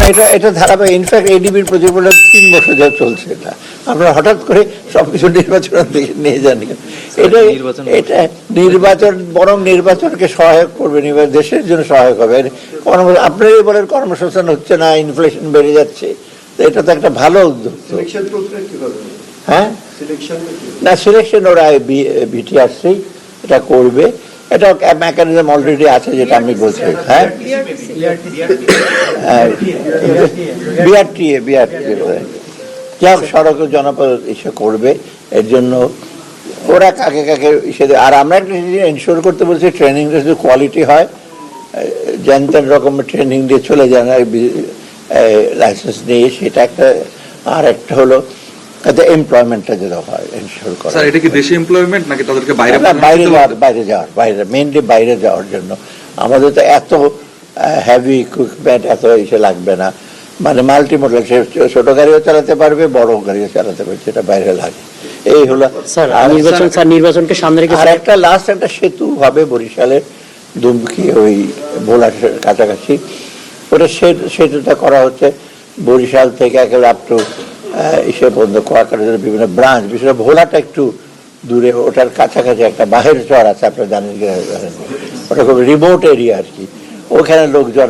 এটা এটা ধারাবাহিক। ইনফ্যাক্ট এডিবির প্রতিফলন 3 বছর ধরে চলছে। এটা আপনারা হঠাৎ করে সবকিছু নির্বাচনের দিকে নিয়ে যান। এটা এটা নির্বাচন বরং নির্বাচনকে সহায়ক করবে, দেশের জন্য সহায়ক হবে। আপনারই বলেন কর্মসংস্থান হচ্ছে না, ইনফ্লেশন বেড়ে যাচ্ছে, তো এটা তো একটা ভালো উদ্যোগ। হ্যাঁ, না সিলেকশন ওরা বিটিআরসি এটা করবে, এটা মেকানিজম অলরেডি আছে যেটা আমি বলছি। হ্যাঁ, বিআরটিএ যা সড়ক জনপদ এসে করবে, এর জন্য ওরা কাকে কাকে হিসেবে। আর আমরা একটা এনশিওর করতে বলছি ট্রেনিংটা যদি কোয়ালিটি হয়, জানতেন রকমের ট্রেনিং দিয়ে চলে যান লাইসেন্স নিয়ে, সেটা একটা। আর একটা হলো এমপ্লয়মেন্টটা যেটা হয় এনশিওর করা। স্যার এটা কি দেশে এমপ্লয়মেন্ট নাকি তাদেরকে বাইরে মেইনলি বাইরে যাওয়ার জন্য। আমাদের তো এত হেভি ইকুইপমেন্ট এত এসে লাগবে না, মানে মাল্টিমোডাল, সে ছোট গাড়িও চালাতে পারবে, বড় গাড়িও চালাতে পারবে, সেটা বাইরে লাগে। এই হলো নির্বাচনকে সামনে রেখে। আর একটা লাস্ট একটা সেতু হবে বরিশালের দুমকি ওই ভোলার কাছাকাছি, ওটা সেতুটা করা হচ্ছে বরিশাল থেকে একেবারে আপ টু ইসে পর্যন্ত কোয়াকাটার বিভিন্ন ব্রাঞ্চ, বিশেষ করে ভোলাটা একটু দূরে, ওটার কাছাকাছি একটা বাহের চর আছে, আপনার জানেন, ওটা খুব রিমোট এরিয়া আর কি। ওখানে লোকজন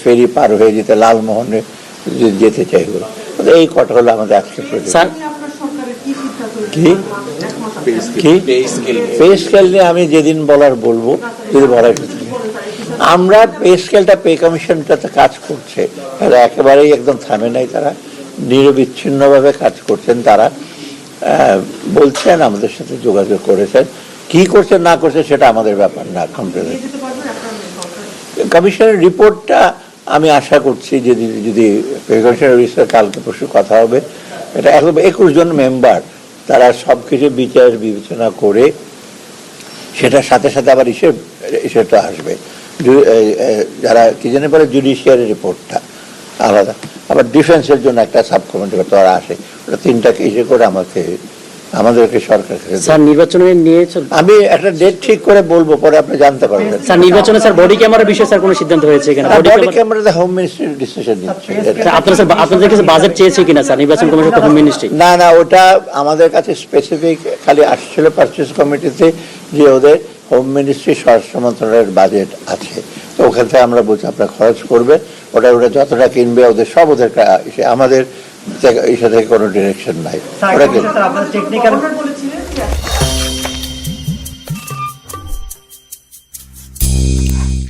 ফেরি পার হয়ে যেতে লালমোহনে যেতে চাইবে। এই কটা হলো আমাদের আজকে কি পে স্কেল নিয়ে আমি যেদিন বলার বলবো, যদি বলার আমরা পে স্কেলটা পে কমিশনটাতে কাজ করছে, তারা একেবারেই একদম থামে নাই, তারা নিরবিচ্ছিন্নভাবে কাজ করছেন। তারা বলছেন, আমাদের সাথে যোগাযোগ করেছেন, কি করছেন না করছেন সেটা আমাদের ব্যাপার না। কমিশনের রিপোর্টটা আমি আশা করছি যদি কমিশনের বিষয়ে কালকে পরশু কথা হবে, এটা 21 জন মেম্বার, তারা সবকিছু বিচার বিবেচনা করে সেটার সাথে সাথে আবার ইসেটা আসবে, যারা কি জানে বলে জুডিশিয়ারি রিপোর্টটা আলাদা, আবার ডিফেন্সের জন্য একটা সাব কমিটি তারা আসে, ওটা 3টাকে ইসে করে আমাদেরকে সরকার। স্যার নির্বাচনে নিয়ে আমি একটা ডেট ঠিক করে বলবো, পরে আপনি জানতে পারবেন। স্যার নির্বাচনে স্যার বডি ক্যামেরার বিষয়ে স্যার কোনো সিদ্ধান্ত হয়েছে কিনা? বডি ক্যামেরাতে হোম মিনিস্ট্রি ডিসিশন নিচ্ছে। আপনাদের কাছে বাজেট চেয়েছে কিনা স্যার নির্বাচন কমিশন হোম মিনিস্ট্রি? না, ওটা আমাদের কাছে স্পেসিফিক খালি আসছিল পারচেজ কমিটিতে, যে ওদের হোম মিনিস্ট্রি স্বরাষ্ট্র মন্ত্রণালয়ের বাজেট আছে, তো ওখান থেকে আমরা বলছি আপনারা খরচ করবে, ওটা যতটা কিনবে ওদের সব ওদের, আমাদের ইসে থেকে কোনো ডিরেকশন নাই। ওরা